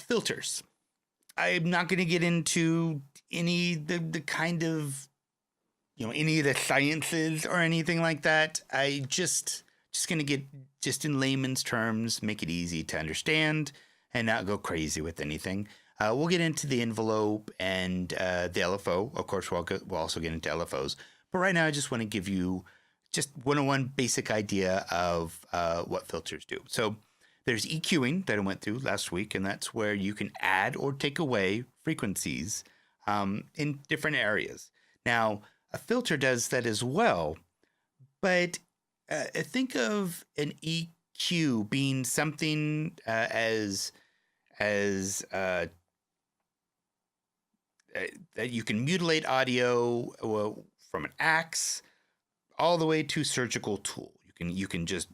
filters. I'm not going to get into any the kind of, any of the sciences or anything like that. I just going to get, just in layman's terms, make it easy to understand and not go crazy with anything. We'll get into the envelope and the LFO. Of course, we'll also get into LFOs. But right now, I just want to give you just 101 basic idea of what filters do. So there's EQing that I went through last week, and that's where you can add or take away frequencies in different areas. Now, a filter does that as well, but think of an EQ being something as that you can mutilate audio from an axe all the way to surgical tool. You can just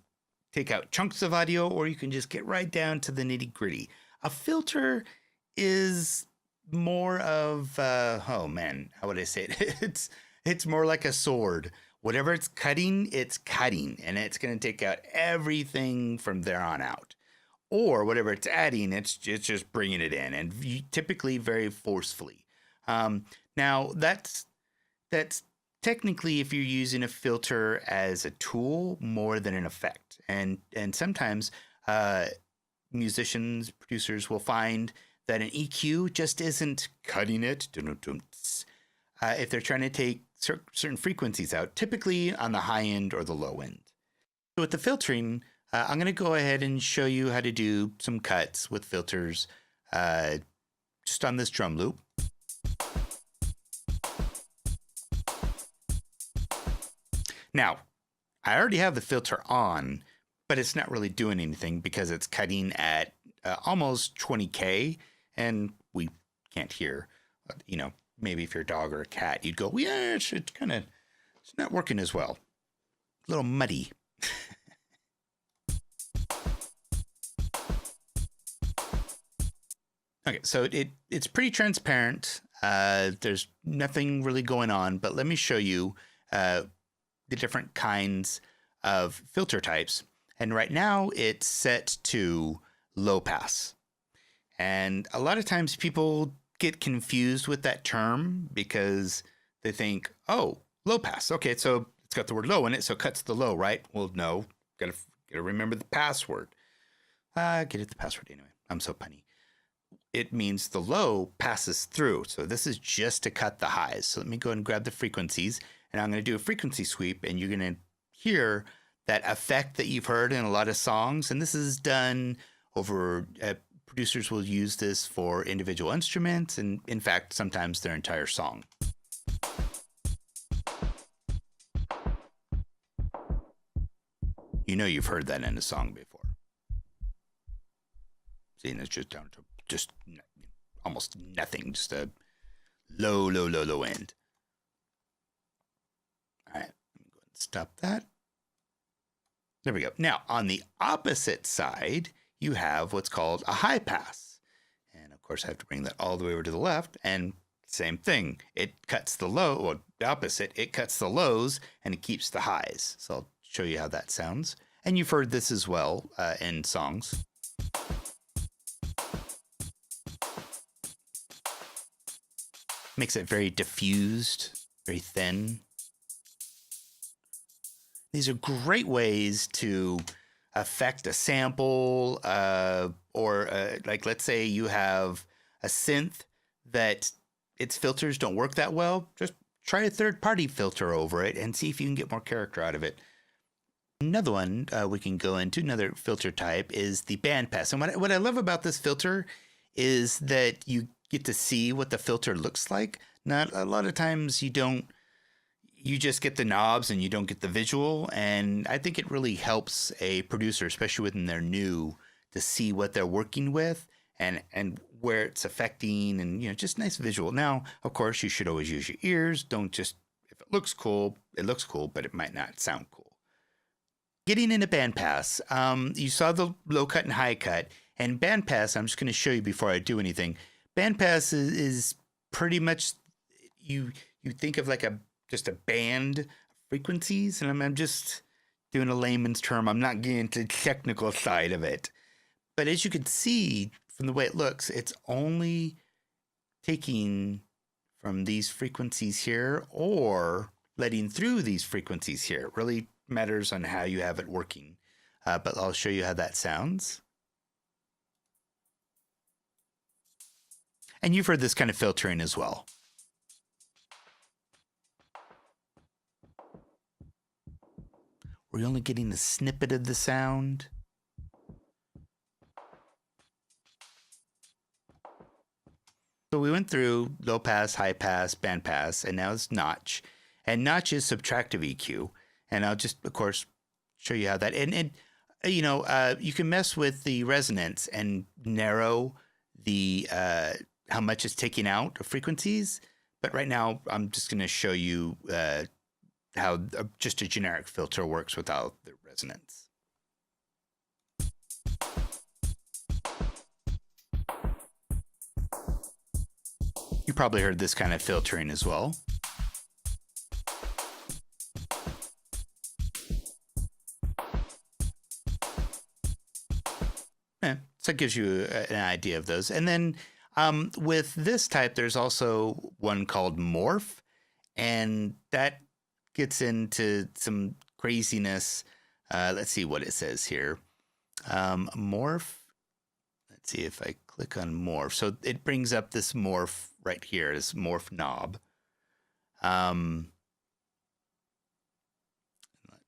take out chunks of audio, or you can just get right down to the nitty gritty. A filter is more of how would I say it? It's more like a sword. Whatever it's cutting, and it's going to take out everything from there on out. Or whatever it's adding, it's just bringing it in, and typically very forcefully. Now that's technically if you're using a filter as a tool more than an effect, and sometimes musicians, producers will find that an EQ just isn't cutting it. If they're trying to take certain frequencies out, typically on the high end or the low end. So with the filtering, I'm going to go ahead and show you how to do some cuts with filters just on this drum loop. Now, I already have the filter on, but it's not really doing anything because it's cutting at almost 20K, and we can't hear. Maybe if you're a dog or a cat, you'd go, yeah, it's not working as well. A little muddy. Okay, so it's pretty transparent. There's nothing really going on, but let me show you the different kinds of filter types. And right now it's set to low pass. And a lot of times people get confused with that term because they think, oh, low pass. Okay, so it's got the word low in it, so it cuts the low, right? Well, no, gotta remember the password. Get it the password anyway. I'm so punny. It means the low passes through. So this is just to cut the highs. So let me go ahead and grab the frequencies, and I'm going to do a frequency sweep, and you're going to hear that effect that you've heard in a lot of songs. And this is done over, producers will use this for individual instruments, and in fact, sometimes their entire song. You've heard that in a song before. See, and it's just down to just almost nothing, just a low end. All right, let me go ahead and stop that. There we go. Now, on the opposite side, you have what's called a high pass. And of course, I have to bring that all the way over to the left, and same thing. It cuts the low, or the opposite, it cuts the lows and it keeps the highs. So I'll show you how that sounds. And you've heard this as well in songs. Makes it very diffused, very thin. These are great ways to affect a sample, or like let's say you have a synth that its filters don't work that well. Just try a third-party filter over it and see if you can get more character out of it. Another one we can go into, another filter type, is the bandpass. And what I love about this filter is that you get to see what the filter looks like. Not a lot of times you don't. You just get the knobs and you don't get the visual. And I think it really helps a producer, especially when they're new, to see what they're working with and where it's affecting, and just nice visual. Now, of course, you should always use your ears. Don't just, if it looks cool, but it might not sound cool. Getting into bandpass, you saw the low cut and high cut, and bandpass, I'm just going to show you before I do anything. Bandpass is pretty much, you think of like just a band of frequencies, and I'm just doing a layman's term. I'm not getting into the technical side of it. But as you can see from the way it looks, it's only taking from these frequencies here or letting through these frequencies here. It really matters on how you have it working. But I'll show you how that sounds. And you've heard this kind of filtering as well. We're only getting a snippet of the sound. So we went through low pass, high pass, band pass, and now it's notch. And notch is subtractive EQ. And I'll just, of course, show you how that, and you know, you can mess with the resonance and narrow the, how much it's taking out of frequencies. But right now, I'm just going to show you how just a generic filter works without the resonance. You probably heard this kind of filtering as well. So it gives you an idea of those. And then with this type, there's also one called morph, and that gets into some craziness. Let's see what it says here. Morph. Let's see if I click on morph. So it brings up this morph right here, this morph knob. Let's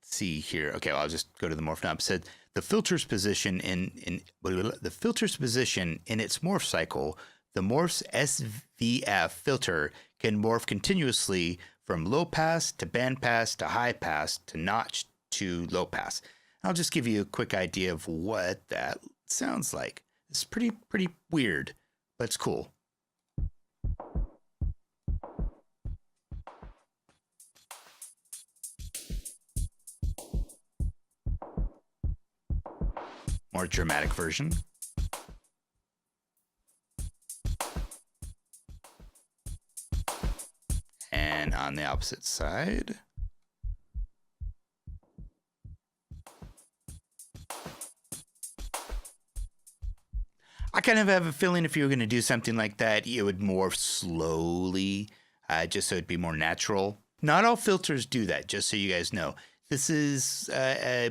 see here. Okay, well, I'll just go to the morph knob. It said the filter's position in its morph cycle. The morph's SVF filter can morph continuously from low pass to band pass to high pass to notch to low pass. I'll just give you a quick idea of what that sounds like. It's pretty weird, but it's cool. More dramatic version. And on the opposite side. I kind of have a feeling if you were going to do something like that, it would morph slowly, just so it'd be more natural. Not all filters do that, just so you guys know. This is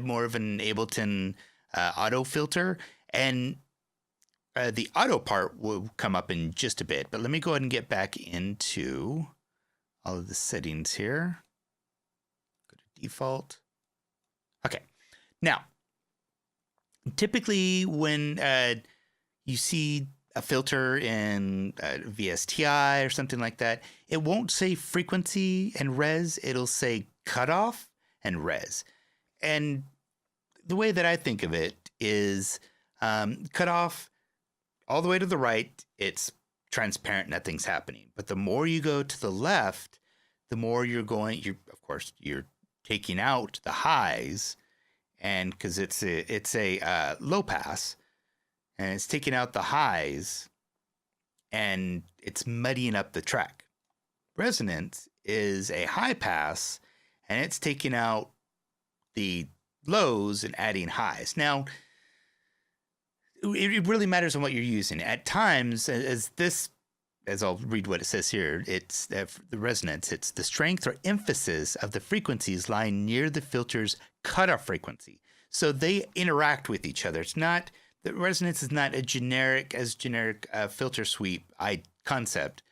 more of an Ableton auto filter, and the auto part will come up in just a bit. But let me go ahead and get back into all of the settings here. Go to default. Okay. Now, typically when you see a filter in VSTI or something like that, it won't say frequency and res. It'll say cutoff and res. And the way that I think of it is cutoff all the way to the right, it's transparent, nothing's happening. But the more you go to the left, the more you're taking out the highs, and because it's a low pass, and it's taking out the highs, and it's muddying up the track. Resonance is a high pass, and it's taking out the lows and adding highs. Now, it really matters on what you're using. At times, as I'll read what it says here, it's the resonance. It's the strength or emphasis of the frequencies lying near the filter's cutoff frequency. So they interact with each other. It's not, the resonance is not a generic filter sweep concept.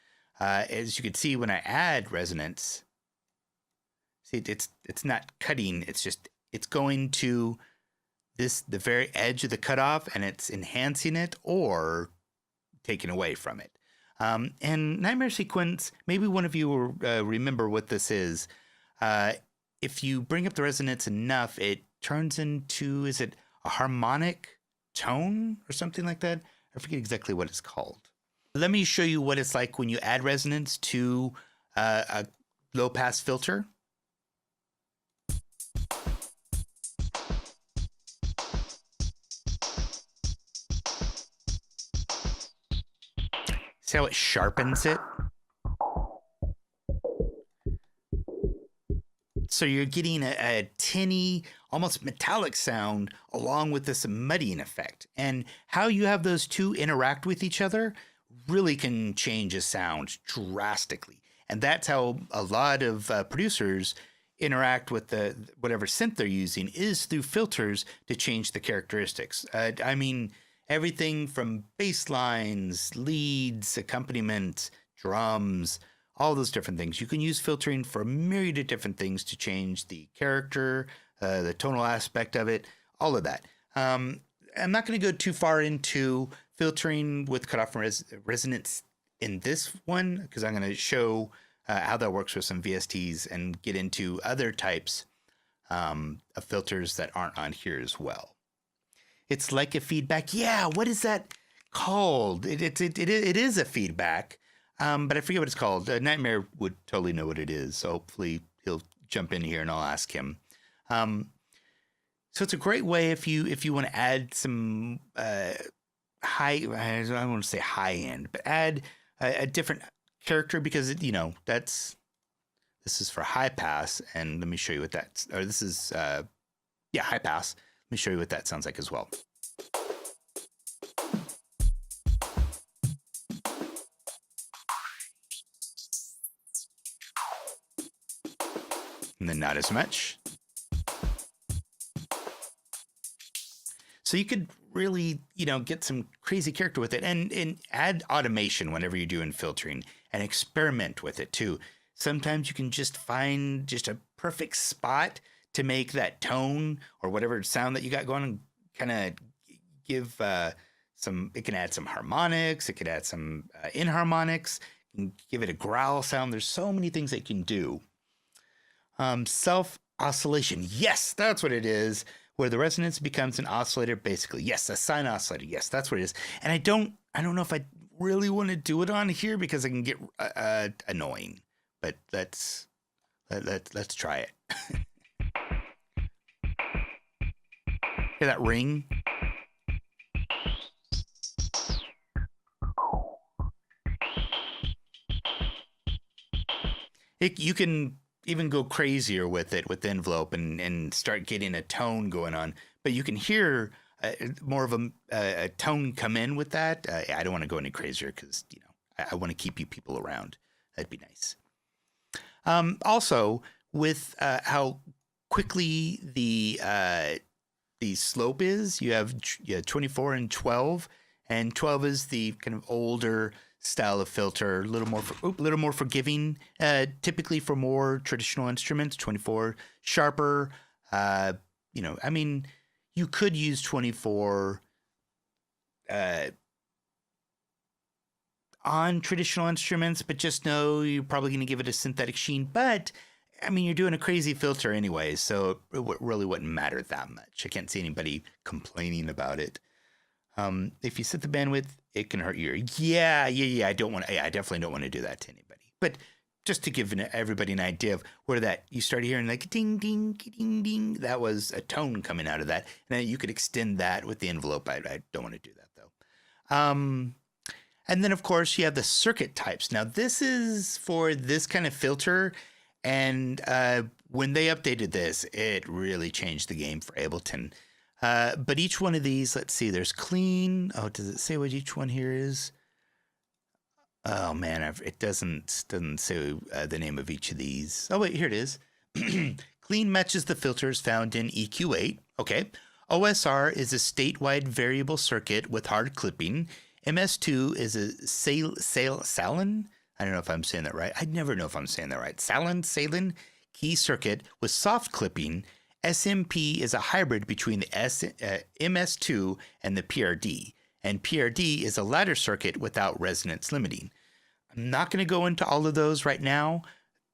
As you can see, when I add resonance, see, it's not cutting. It's going to the very edge of the cutoff, and it's enhancing it or taking away from it. And Nightmare Sequence, maybe one of you will remember what this is. If you bring up the resonance enough, it turns into, is it a harmonic tone or something like that? I forget exactly what it's called. Let me show you what it's like when you add resonance to a low pass filter. See how it sharpens it? So So you're getting a tinny, almost metallic sound along with this muddying effect. And how you have those two interact with each other really can change a sound drastically. And that's how a lot of producers interact with the whatever synth they're using, is through filters to change the characteristics. I mean, everything from bass lines, leads, accompaniment, drums, all those different things. You can use filtering for a myriad of different things to change the character, the tonal aspect of it, all of that. I'm not going to go too far into filtering with cutoff resonance in this one, because I'm going to show how that works with some VSTs and get into other types of filters that aren't on here as well. It's like a feedback. Yeah, what is that called? It is a feedback, but I forget what it's called. Nightmare would totally know what it is, so hopefully he'll jump in here and I'll ask him. So it's a great way if you want to add some I don't want to say high end, but add a different character, because this is for high pass, and let me show you what that's, or this is high pass. Let me show you what that sounds like as well. And then not as much. So you could really, get some crazy character with it, and add automation whenever you're doing filtering, and experiment with it too. Sometimes you can just find just a perfect spot to make that tone or whatever sound that you got going, and kind of give it can add some harmonics. It could add some inharmonics, and give it a growl sound. There's so many things that you can do. Self-Oscillation. Yes, that's what it is. Where the resonance becomes an oscillator, basically. Yes, a sine oscillator. Yes, that's what it is. And I don't know if I really want to do it on here, because it can get annoying. But let's try it. Hear that ring? You can even go crazier with it with the envelope and start getting a tone going on. But you can hear more of a tone come in with that. I don't want to go any crazier, because I want to keep you people around. That'd be nice. Also, with how quickly the slope is, you have 24 and 12, and 12 is the kind of older style of filter, a little more forgiving, typically for more traditional instruments. 24 sharper. I mean, you could use 24 on traditional instruments, but just know you're probably going to give it a synthetic sheen. But I mean, you're doing a crazy filter anyway, so it really wouldn't matter that much. I can't see anybody complaining about it. If you set the bandwidth, it can hurt your ear. Yeah. I definitely don't want to do that to anybody. But just to give everybody an idea of where that you start hearing like ding, ding, ding, ding, that was a tone coming out of that. And then you could extend that with the envelope. I don't want to do that though. And then of course you have the circuit types. Now this is for this kind of filter. And when they updated this, it really changed the game for Ableton. But each one of these, let's see, there's clean. Oh, does it say what each one here is? Oh man, it doesn't say the name of each of these. Oh wait, here it is. Clean matches the filters found in EQ8. Okay. OSR is a statewide variable circuit with hard clipping. MS2 is a Salin. I don't know if I'm saying that right. I never know if I'm saying that right. Salin key circuit with soft clipping. SMP is a hybrid between the MS2 and the PRD, and PRD is a ladder circuit without resonance limiting. I'm not going to go into all of those right now.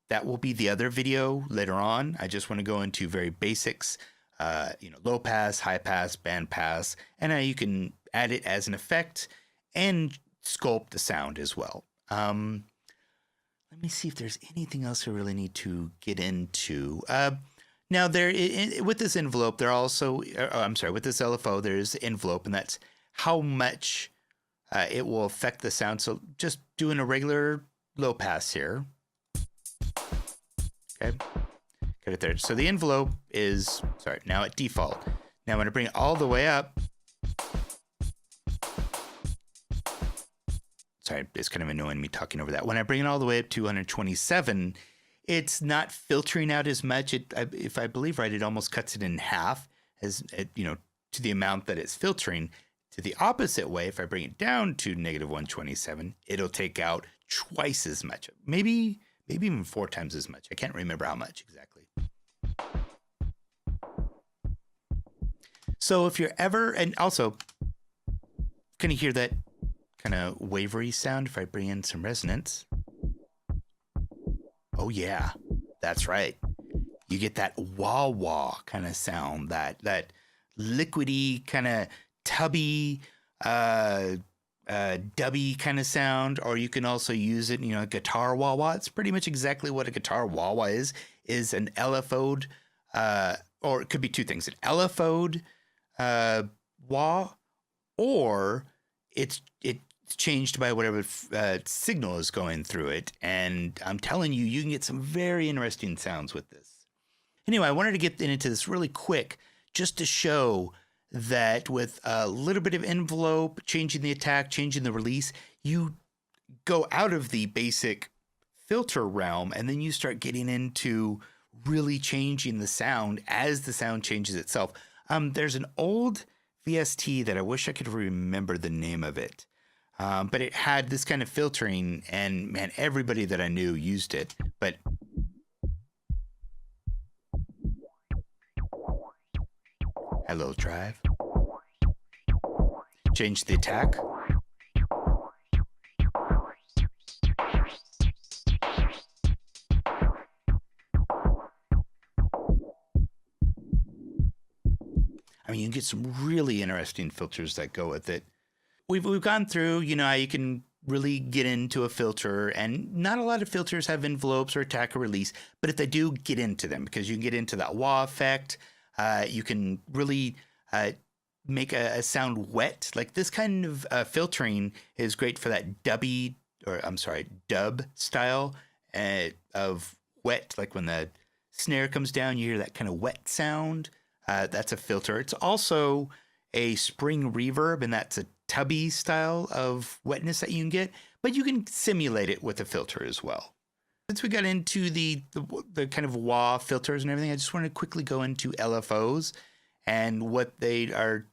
That will be the other video later on. I just want to go into very basics, low pass, high pass, band pass, and you can add it as an effect and sculpt the sound as well. Let me see if there's anything else I really need to get into. Now, with this envelope, with this LFO, there's envelope, and that's how much it will affect the sound. So just doing a regular low pass here. Okay. cut it there. So the envelope is, sorry, now at default. Now when I bring it all the way up, sorry, it's kind of annoying me talking over that. When I bring it all the way up to 127, it's not filtering out as much. If I believe right, it almost cuts it in half, as you know, to the amount that it's filtering. To the opposite way, if I bring it down to negative 127, it'll take out twice as much, maybe even 4 times as much. I can't remember how much exactly. So if you're ever, and also, can you hear that kind of wavery sound if I bring in some resonance? Oh yeah, that's right. You get that wah-wah kind of sound, that liquidy kind of tubby, dubby kind of sound, or you can also use it, you know, guitar wah-wah. It's pretty much exactly what a guitar wah-wah is an LFO'd, or it could be two things, an LFO'd wah, or it's changed by whatever signal is going through it. And I'm telling you, you can get some very interesting sounds with this. Anyway, I wanted to get into this really quick just to show that with a little bit of envelope, changing the attack, changing the release, you go out of the basic filter realm and then you start getting into really changing the sound as the sound changes itself. There's an old VST that I wish I could remember the name of it. But it had this kind of filtering, and man, everybody that I knew used it. But hello, Drive. Change the attack. I mean, you can get some really interesting filters that go with it. We've gone through, you know, how you can really get into a filter, and not a lot of filters have envelopes or attack or release, but if they do, get into them, because you can get into that wah effect. You can really make a sound wet. Like this kind of filtering is great for that dub style of wet. Like when the snare comes down, you hear that kind of wet sound. That's a filter. It's also a spring reverb, and that's a tubby style of wetness that you can get, but you can simulate it with a filter as well. Since we got into the kind of wah filters and everything, I just want to quickly go into LFOs and what they are.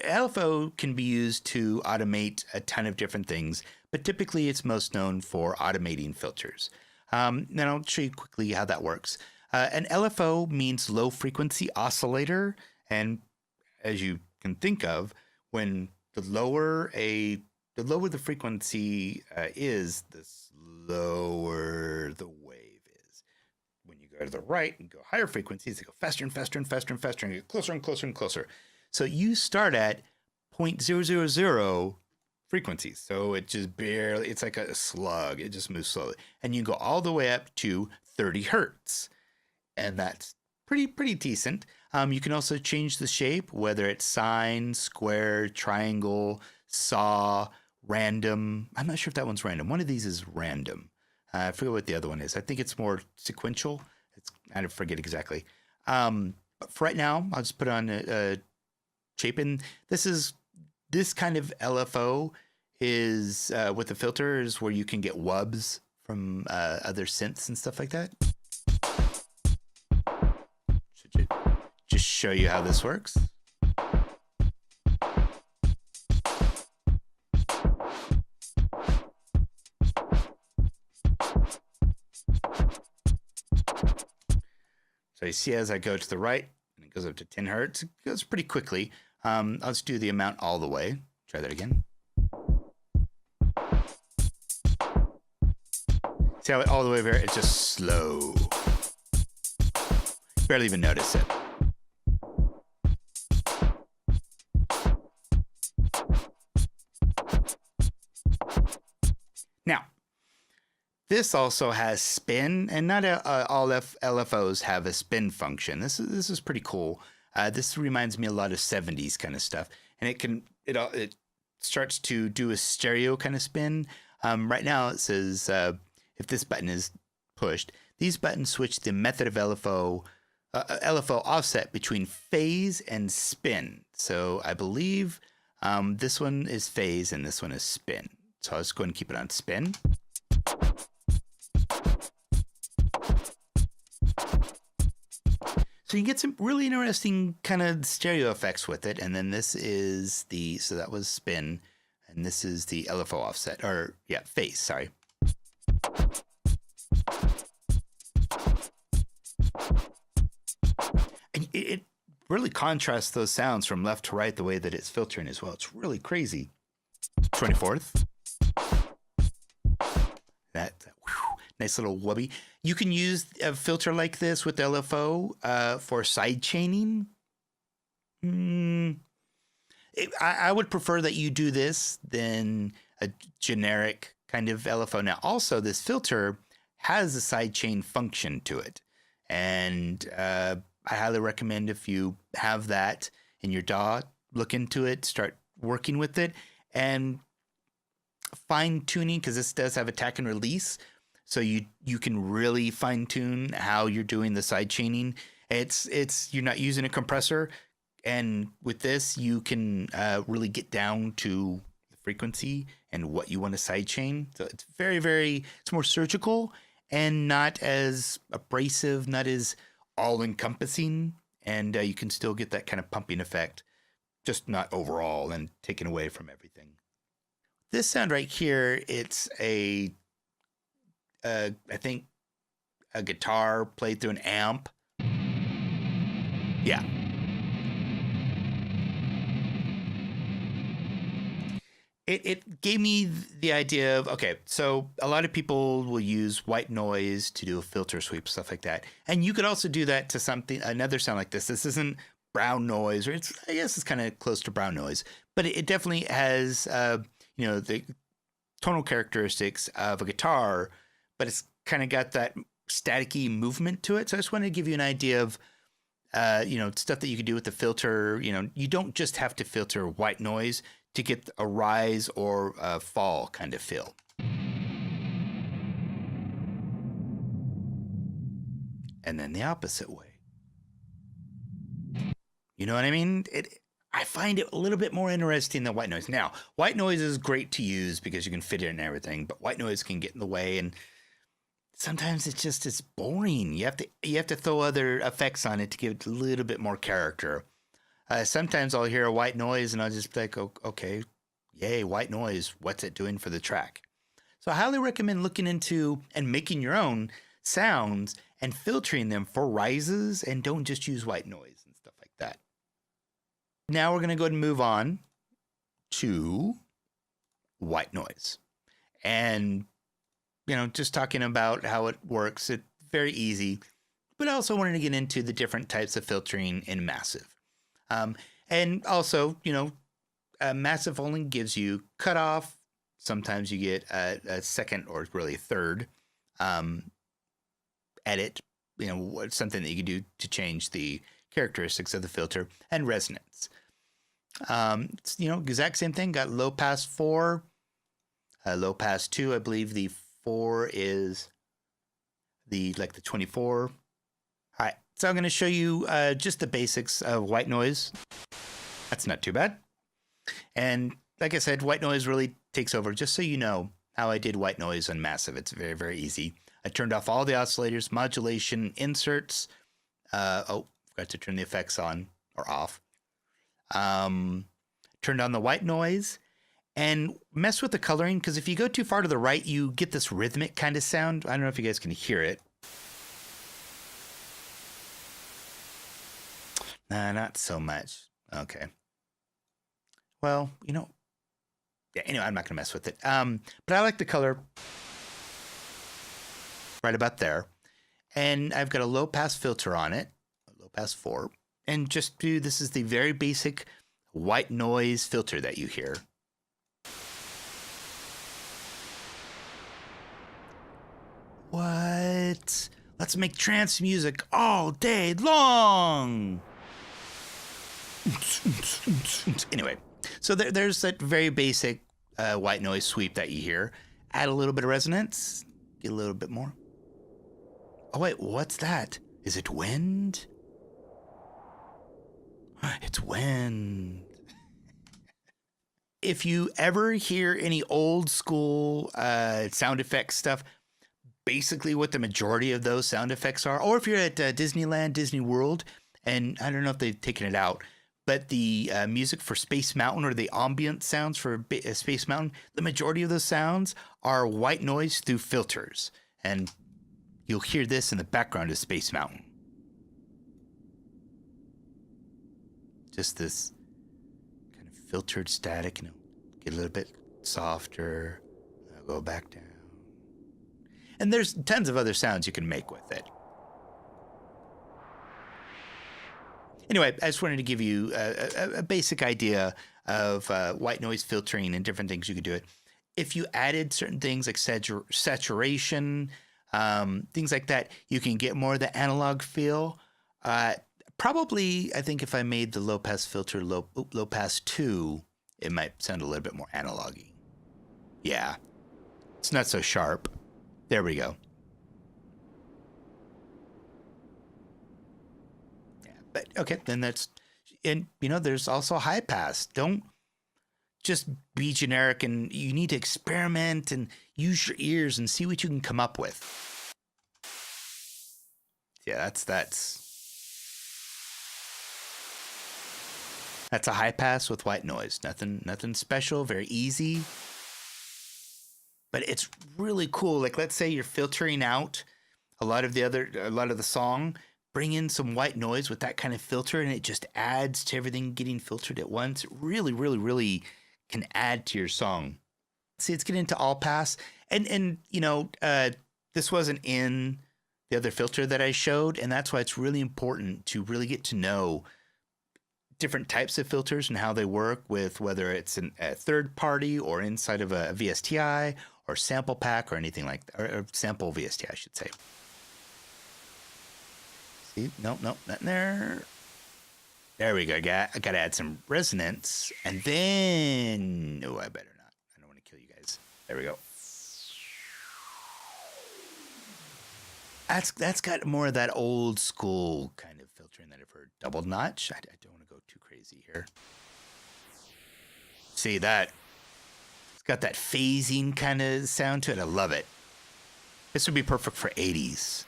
LFO can be used to automate a ton of different things, but typically it's most known for automating filters. Then I'll show you quickly how that works. An LFO means low frequency oscillator, and as you can think of, when the lower the frequency is, the slower the wave is. When you go to the right and go higher frequencies, they go faster and faster and faster and faster and get closer and closer and closer. So you start at 0.000 frequencies. So it just barely, it's like a slug. It just moves slowly. And you go all the way up to 30 hertz. And that's pretty decent. You can also change the shape, whether it's sine, square, triangle, saw, random. I'm not sure if that one's random. One of these is random. I forget what the other one is. I think it's more sequential. I forget exactly. But for right now, I'll just put on a shape. And this kind of LFO is with the filters where you can get wubs from other synths and stuff like that. Just show you how this works. So you see as I go to the right, and it goes up to 10 hertz, it goes pretty quickly. I'll just do the amount all the way. Try that again. See how it all the way there, it's just slow. Barely even notice it. Now, this also has spin, and not all LFOs have a spin function. This is pretty cool. This reminds me a lot of 70s kind of stuff, and it starts to do a stereo kind of spin. Right now it says if this button is pushed, these buttons switch the method of LFO LFO offset between phase and spin. So I believe this one is phase and this one is spin. So I'll just go ahead and keep it on spin. So you get some really interesting kind of stereo effects with it. And then this is so that was spin. And this is the LFO offset, or yeah, phase, sorry. And it really contrasts those sounds from left to right the way that it's filtering as well. It's really crazy. 24th. That nice little wubby. You can use a filter like this with LFO for side chaining. I would prefer that you do this than a generic kind of LFO. Now, also, this filter has a sidechain function to it. And I highly recommend if you have that in your DAW, look into it, start working with it, and fine tuning, because this does have attack and release. So you can really fine tune how you're doing the side chaining. You're not using a compressor. And with this, you can really get down to the frequency and what you want to sidechain. So it's it's more surgical and not as abrasive, not as all-encompassing. And you can still get that kind of pumping effect, just not overall and taken away from everything. This sound right here, it's I think a guitar played through an amp. Yeah. It gave me the idea of, okay, so a lot of people will use white noise to do a filter sweep, stuff like that. And you could also do that to another sound like this. This isn't brown noise, or I guess it's kind of close to brown noise, but it definitely has, the tonal characteristics of a guitar, but it's kind of got that staticky movement to it. So I just wanted to give you an idea of, stuff that you could do with the filter. You don't just have to filter white noise to get a rise or a fall kind of feel. And then the opposite way. You know what I mean? I find it a little bit more interesting than white noise. Now, white noise is great to use because you can fit it in everything, but white noise can get in the way, and sometimes it's boring. You have to throw other effects on it to give it a little bit more character. Sometimes I'll hear a white noise and I'll just be like, oh, okay, yay, white noise. What's it doing for the track? So I highly recommend looking into and making your own sounds and filtering them for rises, and don't just use white noise and stuff like that. Now we're going to go ahead and move on to white noise. And, just talking about how it works, it's very easy, but I also wanted to get into the different types of filtering in massive. And also, massive only gives you cutoff. Sometimes you get a second or really a third edit, something that you can do to change the characteristics of the filter, and resonance. It's, exact same thing. Got low pass 4, low pass 2. I believe the 4 is the 24. All right. So I'm going to show you just the basics of white noise. That's not too bad. And like I said, white noise really takes over. Just so you know how I did white noise on massive. It's very, very easy. I turned off all the oscillators, modulation, inserts. Forgot to turn the effects on or off. Turned on the white noise and mess with the coloring, because if you go too far to the right, you get this rhythmic kind of sound. I don't know if you guys can hear it. Nah, not so much. Okay. Well, yeah, anyway, I'm not going to mess with it. But I like the color right about there. And I've got a low pass filter on it, a low pass 4. And this is the very basic white noise filter that you hear. What? Let's make trance music all day long. Anyway, so there's that very basic white noise sweep that you hear. Add a little bit of resonance, get a little bit more. Oh wait, what's that? Is it wind? It's wind. If you ever hear any old school sound effects stuff, basically what the majority of those sound effects are, or if you're at Disneyland, Disney World, and I don't know if they've taken it out, but the music for Space Mountain or the ambient sounds for Space Mountain, the majority of those sounds are white noise through filters. And you'll hear this in the background of Space Mountain. Just this kind of filtered static, get a little bit softer, go back down. And there's tons of other sounds you can make with it. Anyway, I just wanted to give you a basic idea of white noise filtering and different things you could do it. If you added certain things like saturation, things like that, you can get more of the analog feel. Probably, I think if I made the low pass filter low pass 2, it might sound a little bit more analog-y. Yeah, it's not so sharp. There we go. Yeah, but okay, then that's, and there's also high pass. Don't just be generic, and you need to experiment and use your ears and see what you can come up with. Yeah, that's a high pass with white noise. Nothing special, very easy. But it's really cool. Like, let's say you're filtering out a lot of the song, bring in some white noise with that kind of filter, and it just adds to everything getting filtered at once. It really, really, really can add to your song. See, let's get into all pass. And this wasn't in the other filter that I showed, and that's why it's really important to really get to know different types of filters and how they work, with whether it's a third party or inside of a VSTI or sample pack or anything like that, or sample VSTI, I should say. See, nope, nothing there. There we go. I got to add some resonance, and then I better not. I don't want to kill you guys. There we go. That's got more of that old school kind of filtering that I've heard. Double notch. I don't want to go too crazy here. See that? It's got that phasing kind of sound to it. I love it. This would be perfect for 80s.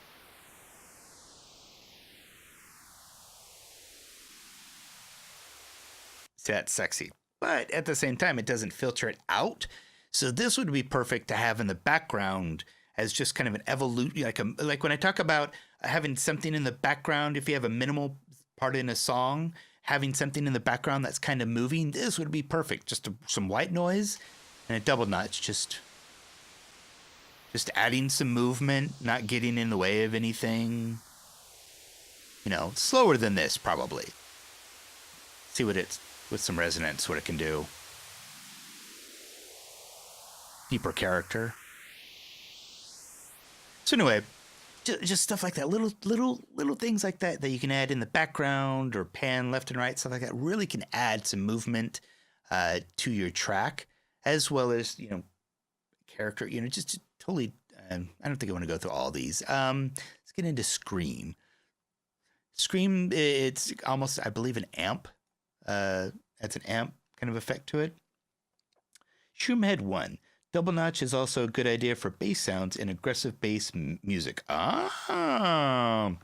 See, that's sexy. But at the same time, it doesn't filter it out. So this would be perfect to have in the background as just kind of an evolution, like when I talk about having something in the background, if you have a minimal part in a song, having something in the background that's kind of moving, this would be perfect. Just some white noise and a double notch, just adding some movement, not getting in the way of anything. Slower than this probably. See what it's, with some resonance, what it can do. Deeper character. So anyway, just stuff like that, little things like that you can add in the background or pan left and right, stuff like that really can add some movement to your track, as well as character. Just totally. I don't think I want to go through all these. Let's get into Scream. Scream, it's almost, I believe, an amp. That's an amp kind of effect to it. Shroomhead 1. Double notch is also a good idea for bass sounds in aggressive bass music. No.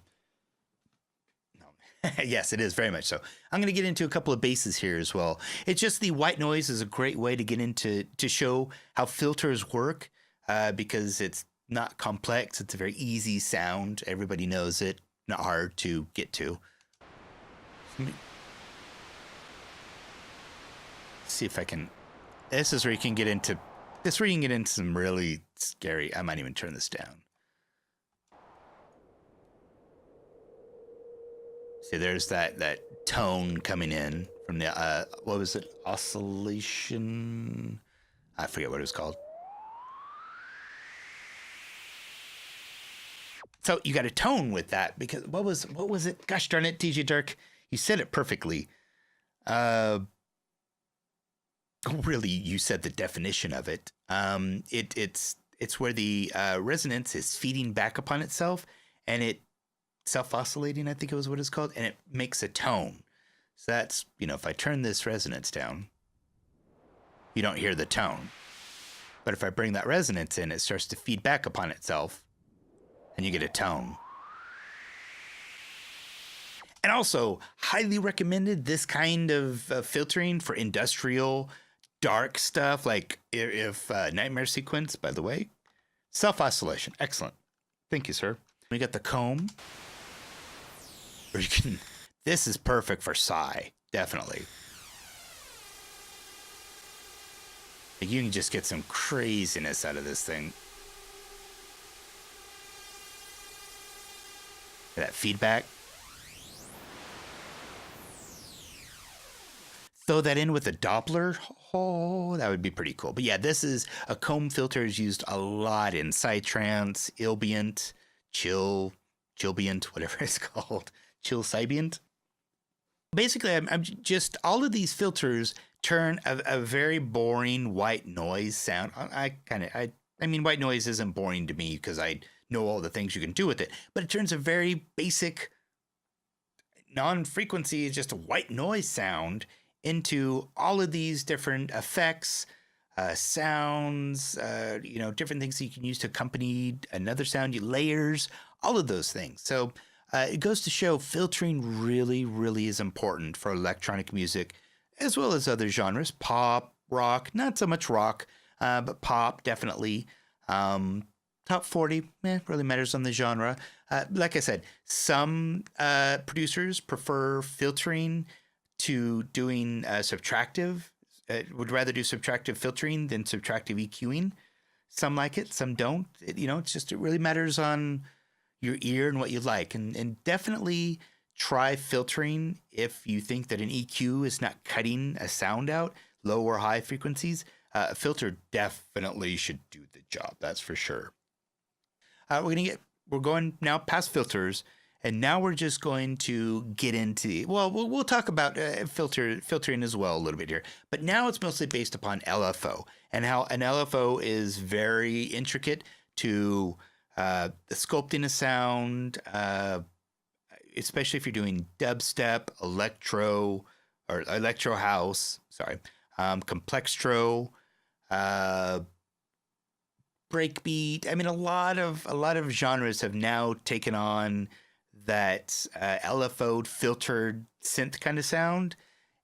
Yes, it is very much so. I'm going to get into a couple of basses here as well. It's just the white noise is a great way to get into, to show how filters work, because it's not complex. It's a very easy sound. Everybody knows it. Not hard to get to. Let me see if I can. This is where you can get into. This is where you can get into some really scary. I might even turn this down. See, there's that tone coming in from the what was it? Oscillation. I forget what it was called. So you got a tone with that, because what was it? Gosh darn it, TJ Dirk, you said it perfectly. Really, you said the definition of it. It's where the resonance is feeding back upon itself, and it self-oscillating, I think it was what it's called, and it makes a tone. So that's, if I turn this resonance down, you don't hear the tone. But if I bring that resonance in, it starts to feed back upon itself, and you get a tone. And also, highly recommended this kind of filtering for industrial, dark stuff, like if Nightmare Sequence, by the way. Self-Oscillation, excellent. Thank you, sir. We got the comb. Or you can, this is perfect for Psy, definitely. You can just get some craziness out of this thing. That feedback. Throw that in with a Doppler. Oh, that would be pretty cool. But yeah, this is a comb filter is used a lot in psytrance, ambient, chillbient, whatever it's called, chill Sybient. Basically, I'm just all of these filters turn a very boring white noise sound. I mean, white noise isn't boring to me because I know all the things you can do with it, but it turns a very basic non-frequency, just a white noise sound into all of these different effects, sounds, different things that you can use to accompany another sound, layers, all of those things. So it goes to show filtering really, really is important for electronic music, as well as other genres, pop, rock, not so much rock, but pop, definitely. Top 40, really matters on the genre. Like I said, some producers prefer filtering to doing subtractive, would rather do subtractive filtering than subtractive EQing. Some like it, some don't. It really matters on your ear and what you like. And definitely try filtering if you think that an EQ is not cutting a sound out, low or high frequencies. A filter definitely should do the job, that's for sure. We're going now past filters, and now we're just going to get into, we'll talk about filtering as well a little bit here, but now it's mostly based upon LFO and how an LFO is very intricate to sculpting a sound, especially if you're doing dubstep, electro house, complextro, breakbeat. I mean, a lot of genres have now taken on that LFO filtered synth kind of sound,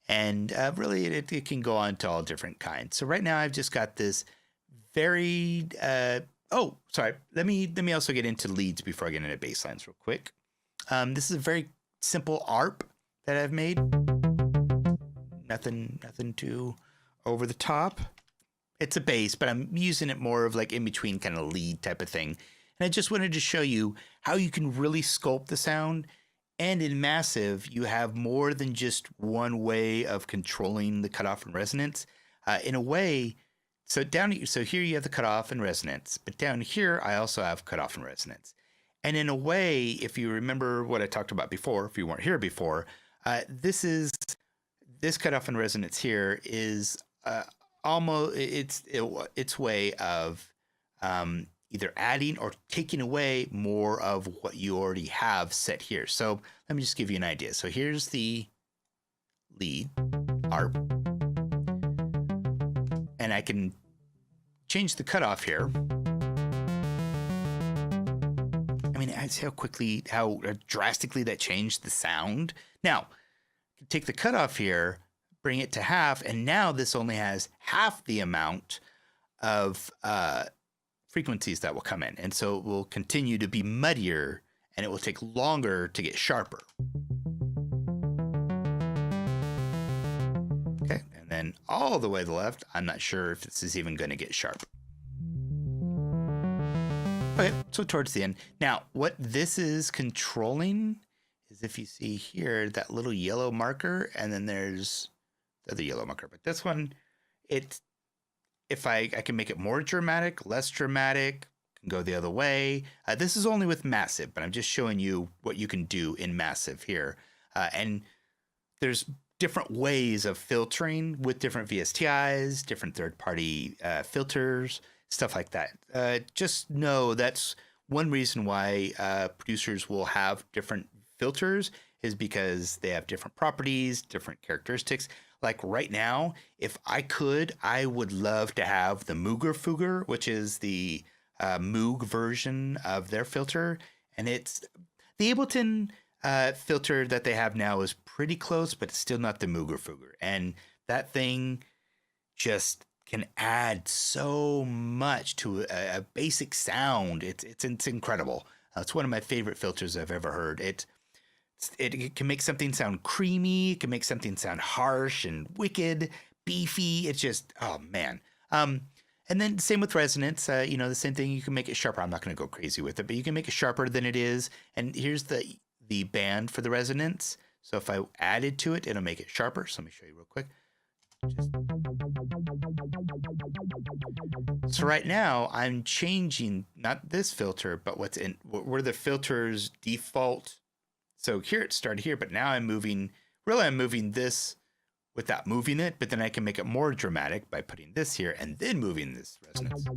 and really it can go on to all different kinds. So right now I've just got this very let me also get into leads before I get into bass lines real quick. This is a very simple ARP that I've made. Nothing too over the top. It's a bass, but I'm using it more of like in between kind of lead type of thing. And I just wanted to show you how you can really sculpt the sound. And in Massive, you have more than just one way of controlling the cutoff and resonance. In a way, so here you have the cutoff and resonance, but down here I also have cutoff and resonance. And in a way, if you remember what I talked about before, if you weren't here before, this cutoff and resonance here is almost its way of either adding or taking away more of what you already have set here. So let me just give you an idea. So here's the lead ARP, and I can change the cutoff here. I mean, see how drastically that changed the sound. Now, take the cutoff here, bring it to half, and now this only has half the amount of frequencies that will come in. And so it will continue to be muddier, and it will take longer to get sharper. Okay, and then all the way to the left, I'm not sure if this is even going to get sharp. Okay, so towards the end. Now, what this is controlling is, if you see here, that little yellow marker, and then there's the other yellow marker. But this one, if I can make it more dramatic, less dramatic, can go the other way. This is only with Massive, but I'm just showing you what you can do in Massive here. And there's different ways of filtering with different VSTIs, different third-party filters, stuff like that. Just know that's one reason why producers will have different filters, is because they have different properties, different characteristics. Like right now, if I could, I would love to have the Mooger Fooger, which is the Moog version of their filter. And it's the Ableton filter that they have now is pretty close, but it's still not the Mooger Fooger. And that thing just can add so much to a basic sound. It's incredible. It's one of my favorite filters I've ever heard. It can make something sound creamy. It can make something sound harsh and wicked, beefy. It's just, oh man. And then same with resonance. The same thing. You can make it sharper. I'm not going to go crazy with it, but you can make it sharper than it is. And here's the band for the resonance. So if I added to it, it'll make it sharper. So let me show you real quick. So right now I'm changing not this filter, but where the filters default. So here it started here, but now I'm moving this without moving it, but then I can make it more dramatic by putting this here and then moving this resonance.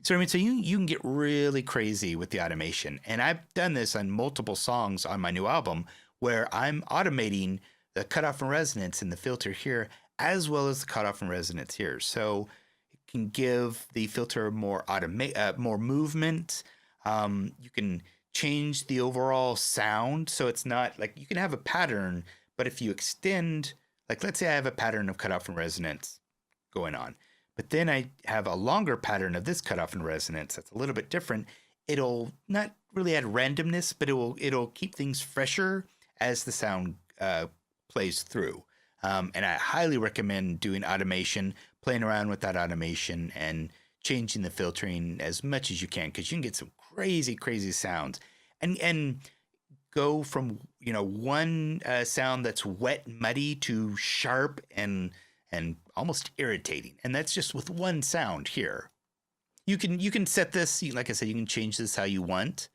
So you can get really crazy with the automation. And I've done this on multiple songs on my new album where I'm automating the cutoff and resonance in the filter here, as well as the cutoff and resonance here. So it can give the filter more more movement. You can change the overall sound. So it's not like you can have a pattern, but if you extend, like let's say I have a pattern of cutoff and resonance going on, but then I have a longer pattern of this cutoff and resonance that's a little bit different. It'll not really add randomness, but it'll keep things fresher as the sound plays through. And I highly recommend doing automation, playing around with that automation and changing the filtering as much as you can, because you can get some crazy, crazy sounds and go from, one sound that's wet, muddy to sharp and almost irritating. And that's just with one sound here. You can set this, like I said, you can change this how you want,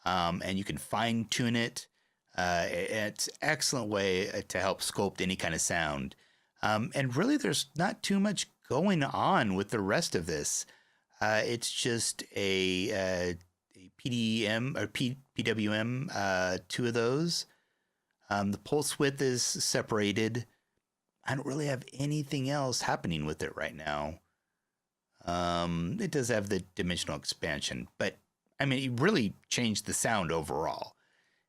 and you can fine tune it. It's an excellent way to help sculpt any kind of sound. And really, there's not too much going on with the rest of this. It's just a PDM or PWM, two of those. The pulse width is separated. I don't really have anything else happening with it right now. It does have the dimensional expansion, but I mean, it really changed the sound overall.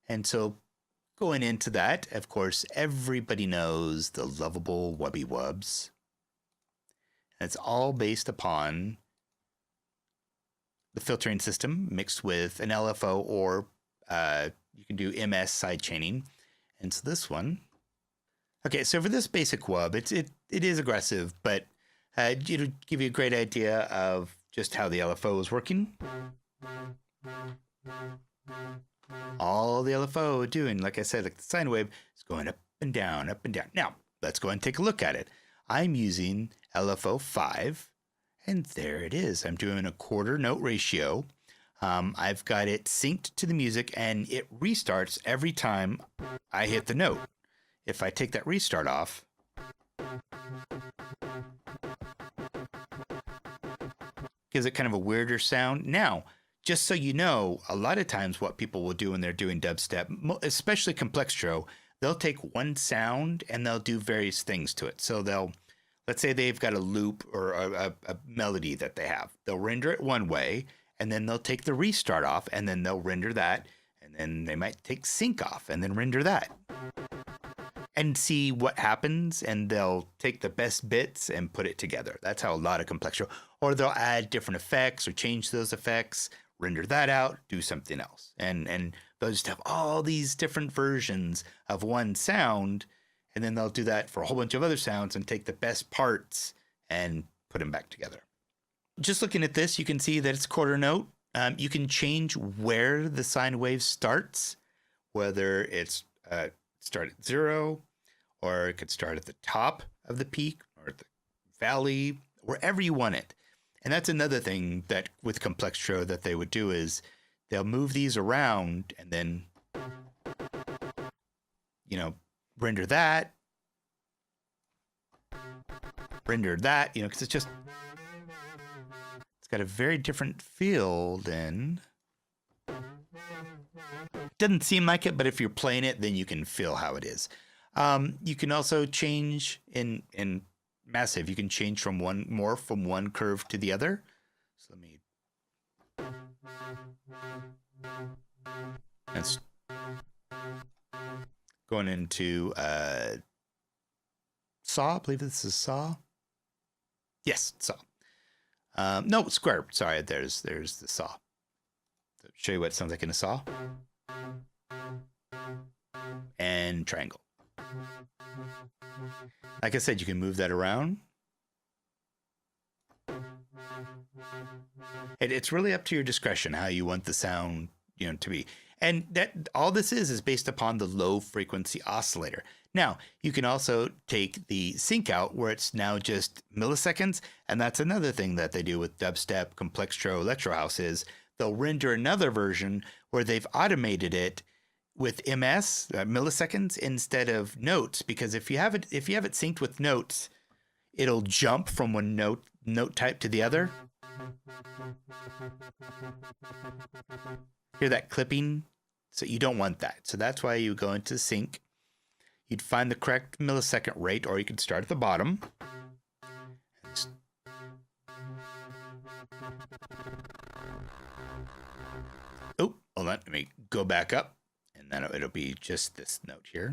And so going into that, of course, everybody knows the lovable Wubby Wubs. And it's all based upon the filtering system mixed with an LFO, or you can do MS sidechaining. And so this one, okay, so for this basic wub, it is aggressive, but it'll give you a great idea of just how the LFO is working. All the LFO doing, like I said, like the sine wave, is going up and down, up and down. Now, let's go and take a look at it. I'm using LFO 5, and there it is. I'm doing a quarter note ratio. I've got it synced to the music, and it restarts every time I hit the note. If I take that restart off, gives it kind of a weirder sound. Now, just so you know, a lot of times what people will do when they're doing dubstep, especially Complextro, they'll take one sound and they'll do various things to it. So let's say they've got a loop or a melody that they have. They'll render it one way, and then they'll take the restart off, and then they'll render that, and then they might take sync off and then render that and see what happens, and they'll take the best bits and put it together. That's how a lot of Complextro, or they'll add different effects or change those effects, render that out, do something else. And they'll just have all these different versions of one sound, and then they'll do that for a whole bunch of other sounds and take the best parts and put them back together. Just looking at this, you can see that it's quarter note. You can change where the sine wave starts, whether it's start at 0, or it could start at the top of the peak or at the valley, wherever you want it. And that's another thing that with Complextro that they would do is they'll move these around and then, render that, because it's got a very different feel than Doesn't seem like it, but if you're playing it, then you can feel how it is. You can also change in massive. You can change from one curve to the other. So let me. That's going into saw. I believe this is saw. Yes, saw. No, square. Sorry, there's the saw. So show you what it sounds like in a saw. And triangle. Like I said, you can move that around. It's really up to your discretion how you want the sound, to be. And that all this is based upon the low frequency oscillator. Now, you can also take the sync out where it's now just milliseconds. And that's another thing that they do with dubstep, complextro, electro house is they'll render another version where they've automated it with ms, milliseconds, instead of notes. Because if you have it synced with notes, it'll jump from one note type to the other. Hear that clipping? So you don't want that. So that's why you go into sync. You'd find the correct millisecond rate, or you could start at the bottom. Oh, hold on. Let me go back up. And then it'll be just this note here.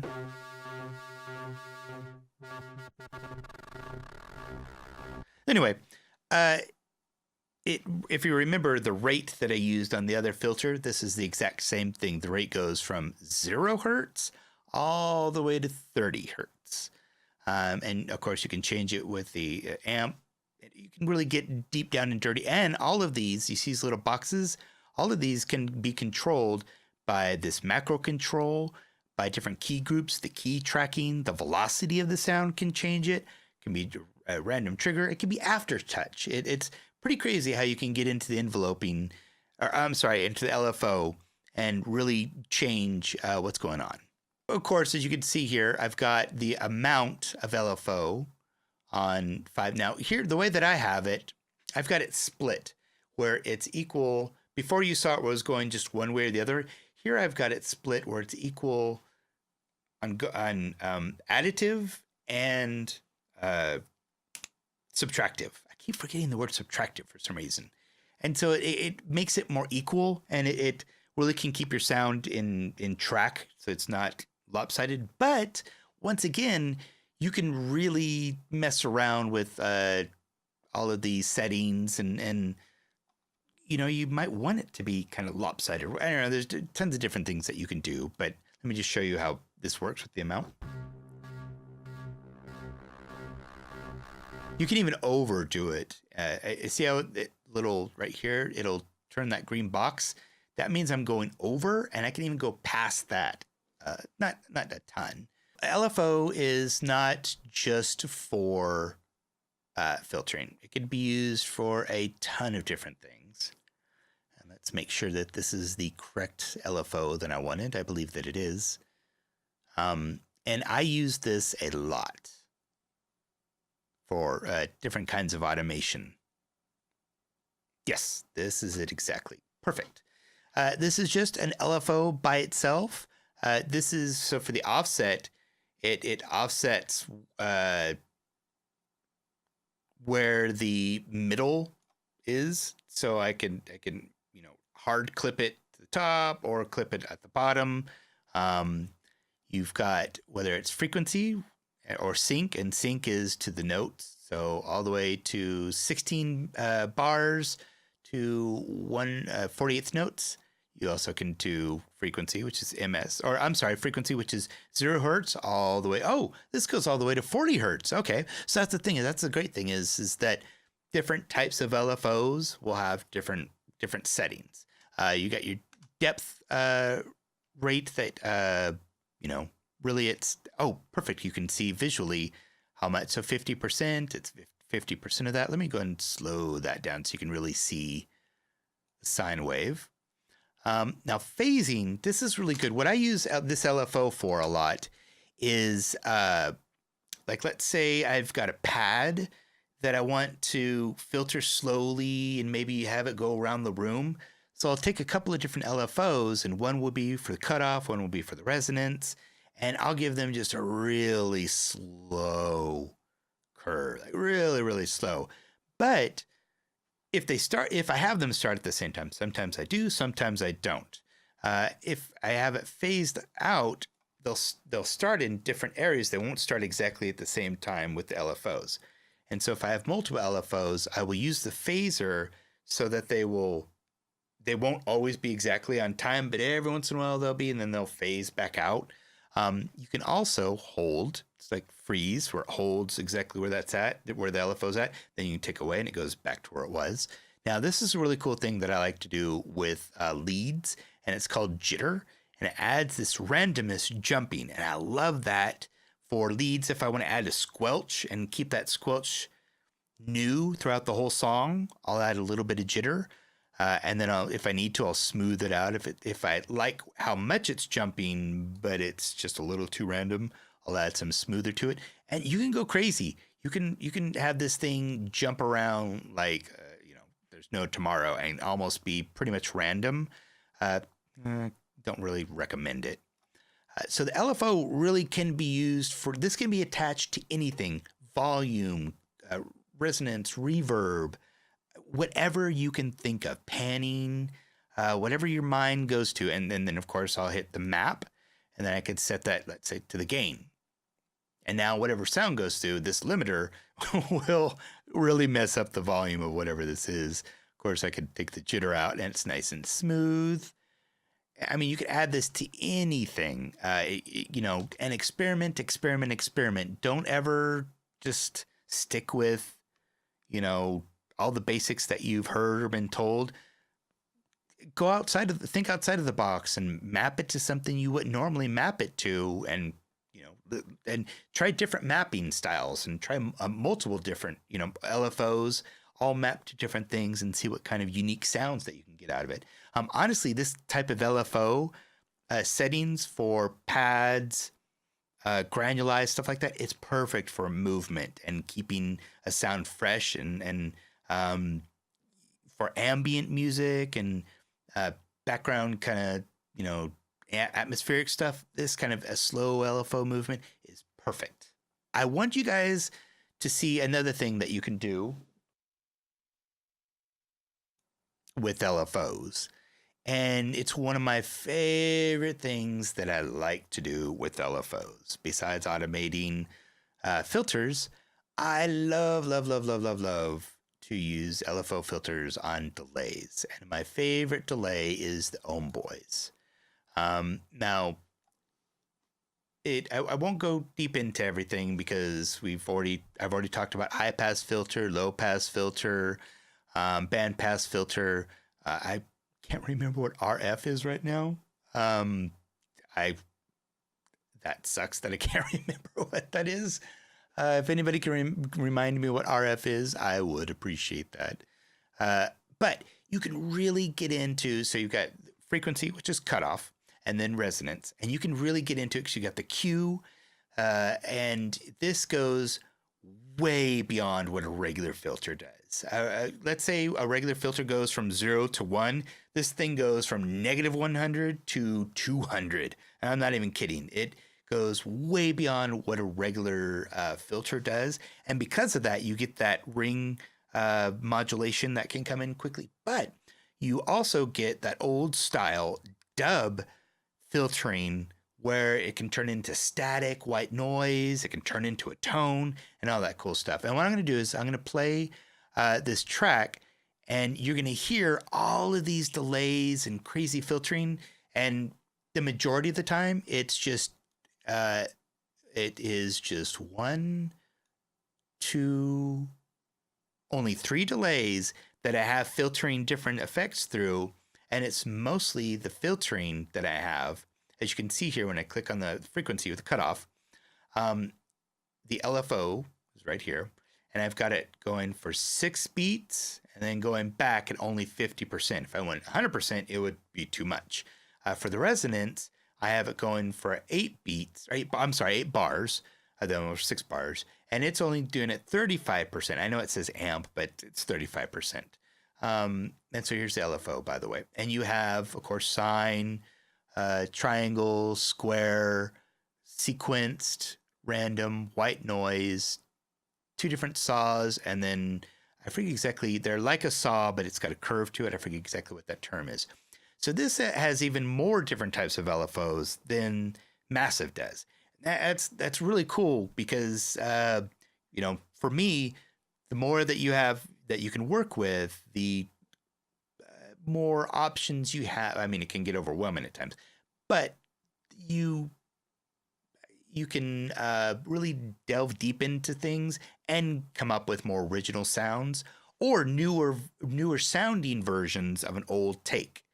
Anyway, if you remember the rate that I used on the other filter, this is the exact same thing. The rate goes from 0 hertz all the way to 30 hertz. And of course, you can change it with the amp. You can really get deep down and dirty. And all of these, you see these little boxes, all of these can be controlled by this macro control, by different key groups, the key tracking, the velocity of the sound can change it. It can be a random trigger. It can be aftertouch. It's pretty crazy how you can get into the into the LFO and really change what's going on. Of course, as you can see here, I've got the amount of LFO on 5. Now here, the way that I have it, I've got it split where it's equal. Before you saw it was going just one way or the other. Here I've got it split where it's equal on additive and subtractive. I keep forgetting the word subtractive for some reason. And so it makes it more equal, and it really can keep your sound in track so it's not lopsided. But once again, you can really mess around with all of these settings and you might want it to be kind of lopsided. I don't know, there's tons of different things that you can do, but let me just show you how this works with the amount. You can even overdo it. See how little right here, it'll turn that green box. That means I'm going over, and I can even go past that. Not a ton. LFO is not just for filtering. It could be used for a ton of different things. And let's make sure that this is the correct LFO that I wanted. I believe that it is. And I use this a lot for different kinds of automation. Yes, this is it exactly. Perfect. This is just an LFO by itself. This is, so for the offset, it offsets where the middle is. So I can hard clip it to the top or clip it at the bottom. You've got whether it's frequency or sync, and sync is to the notes. So all the way to 16 bars to 1/48th notes. You also can do frequency, which is ms, or I'm sorry, frequency, which is 0 hertz all the way. Oh, this goes all the way to 40 hertz. Okay. So that's the thing. That's the great thing is that different types of LFOs will have different settings. You got your depth rate that, really it's, oh, perfect. You can see visually how much. So 50%, it's 50% of that. Let me go ahead and slow that down so you can really see the sine wave. Now phasing, this is really good. What I use this LFO for a lot is like, let's say I've got a pad that I want to filter slowly and maybe have it go around the room. So I'll take a couple of different LFOs, and one will be for the cutoff, one will be for the resonance, and I'll give them just a really slow curve, like really, really slow. But if I have them start at the same time, sometimes I do, sometimes I don't. If I have it phased out, they'll start in different areas. They won't start exactly at the same time with the LFOs. And so if I have multiple LFOs, I will use the phaser so that they won't always be exactly on time, but every once in a while they'll be, and then they'll phase back out. You can also hold. It's like freeze, where it holds exactly where that's at, where the LFO's at. Then you can take away and it goes back to where it was. Now, this is a really cool thing that I like to do with leads, and it's called jitter. And it adds this randomness jumping. And I love that for leads if I want to add a squelch and keep that squelch new throughout the whole song. I'll add a little bit of jitter. And then if I need to, I'll smooth it out. If I like how much it's jumping, but it's just a little too random, I'll add some smoother to it. And you can go crazy. You can have this thing jump around like there's no tomorrow, and almost be pretty much random. Don't really recommend it. So the LFO really can be used for, this can be attached to anything: volume, resonance, reverb, whatever you can think of, panning, whatever your mind goes to. And then of course I'll hit the map, and then I could set that, let's say, to the gain. And now whatever sound goes through, this limiter will really mess up the volume of whatever this is. Of course, I could take the jitter out and it's nice and smooth. I mean, you could add this to anything, and experiment. Don't ever just stick with, all the basics that you've heard or been told. Go think outside of the box and map it to something you wouldn't normally map it to, and try different mapping styles, and try multiple different LFOs all mapped to different things, and see what kind of unique sounds that you can get out of it. Honestly, this type of LFO settings for pads, granulized stuff like that, it's perfect for movement and keeping a sound fresh, and for ambient music and background kind of atmospheric stuff. This kind of a slow LFO movement is perfect. I want you guys to see another thing that you can do with LFOs. And it's one of my favorite things that I like to do with LFOs. Besides automating filters, I love to use LFO filters on delays. And my favorite delay is the Ohm Boys. Now, I won't go deep into everything because I've already talked about high pass filter, low pass filter, band pass filter. I can't remember what RF is right now. That sucks that I can't remember what that is. If anybody can remind me what RF is, I would appreciate that. But you can really get into, so you've got frequency, which is cutoff, and then resonance. And you can really get into it because you got the Q, and this goes way beyond what a regular filter does. Let's say a regular filter goes from 0 to 1. This thing goes from -100 to 200. And I'm not even kidding. It goes way beyond what a regular filter does. And because of that, you get that ring modulation that can come in quickly. But you also get that old style dub filtering where it can turn into static, white noise, it can turn into a tone, and all that cool stuff. And what I'm going to do is I'm going to play this track, and you're going to hear all of these delays and crazy filtering. And the majority of the time, it is just 1, 2, only 3 delays that I have filtering different effects through. And it's mostly the filtering that I have. As you can see here, when I click on the frequency with the cutoff, the LFO is right here. And I've got it going for 6 beats and then going back at only 50%. If I went 100%, it would be too much. For the resonance, I have it going for 8 bars, then 6 bars. And it's only doing it 35%. I know it says amp, but it's 35%. And so here's the LFO, by the way. And you have, of course, sine, triangle, square, sequenced, random, white noise, two different saws, and then I forget exactly, they're like a saw, but it's got a curve to it. I forget exactly what that term is. So this has even more different types of LFOs than Massive does. That's really cool because, you know, for me, the more that you have that you can work with, the more options you have. I mean, it can get overwhelming at times, but you can really delve deep into things and come up with more original sounds or newer sounding versions of an old take.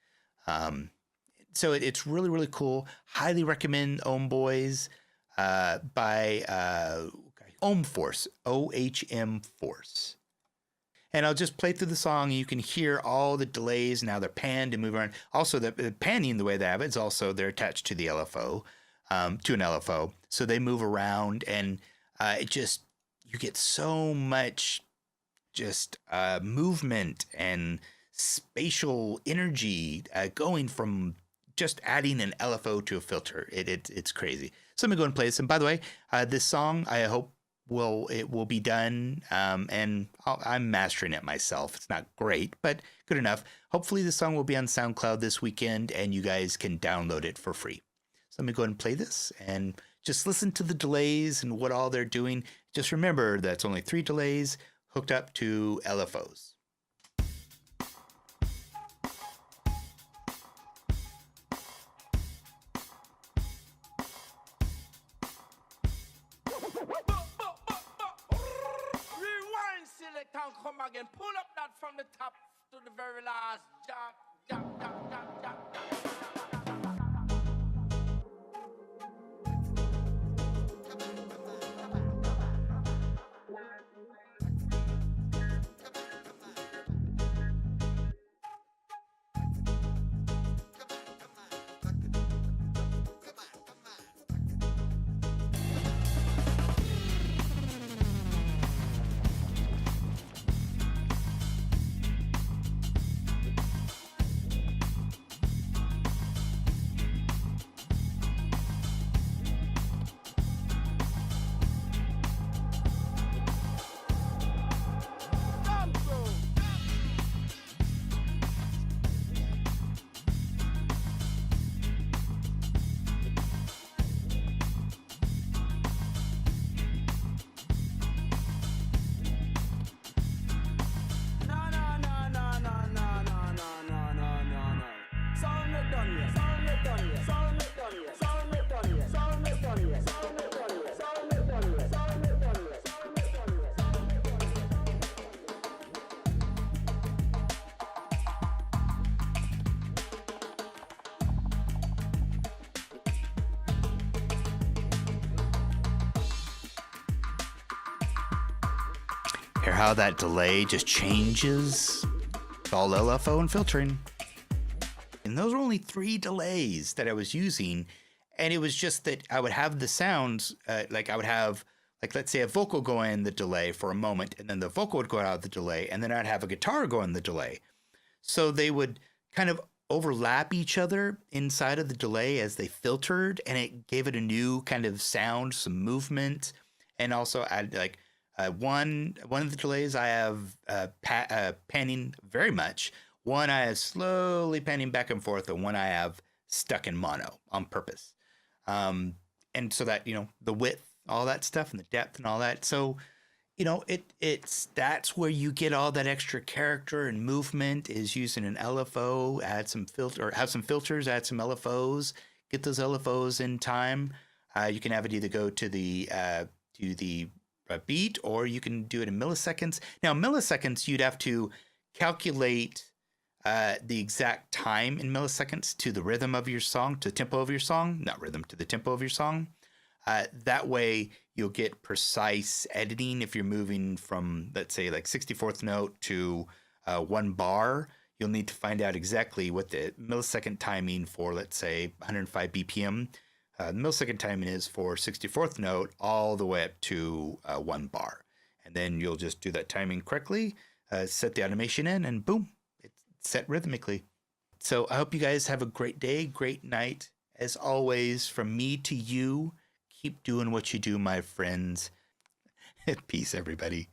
So it's really, really cool. Highly recommend Ohm Boys by Ohm Force, OHM Force. And I'll just play through the song and you can hear all the delays and how they're panned and move around. Also, the panning, the way they have it, is also they're attached to the LFO, to an LFO. So they move around and you get so much just movement and spatial energy going from just adding an LFO to a filter. It's crazy. So I'm going to go and play this. And by the way, this song, I hope it will be done, and I'm mastering it myself. It's not great, but good enough. Hopefully the song will be on SoundCloud this weekend and you guys can download it for free. So let me go ahead and play this and just listen to the delays and what all they're doing. Just remember that's only 3 delays hooked up to LFOs. Come again, pull up that from the top to the very last. Hear how that delay just changes? It's all LFO and filtering. And those were only 3 delays that I was using. And it was just that I would have the sounds, like I would have, like let's say a vocal go in the delay for a moment, and then the vocal would go out of the delay, and then I'd have a guitar go in the delay. So they would kind of overlap each other inside of the delay as they filtered, and it gave it a new kind of sound, some movement, and also added like one of the delays I have panning very much. One I have slowly panning back and forth, and one I have stuck in mono on purpose. And so that, you know, the width, all that stuff, and the depth and all that. So, you know, that's where you get all that extra character and movement, is using an LFO, add some filter, or have some filters, add some LFOs, get those LFOs in time. You can have it either go to the beat, or you can do it in milliseconds. Now, milliseconds, you'd have to calculate the exact time in milliseconds to the rhythm of your song, to the tempo of your song, not rhythm, to the tempo of your song. That way you'll get precise editing. If you're moving from, let's say, like 64th note to 1 bar, you'll need to find out exactly what the millisecond timing for, let's say, 105 BPM. The millisecond timing is for 64th note all the way up to 1 bar. And then you'll just do that timing correctly, set the automation in, and boom, set rhythmically. So I hope you guys have a great day, great night. As always, from me to you, keep doing what you do, my friends. Peace, everybody.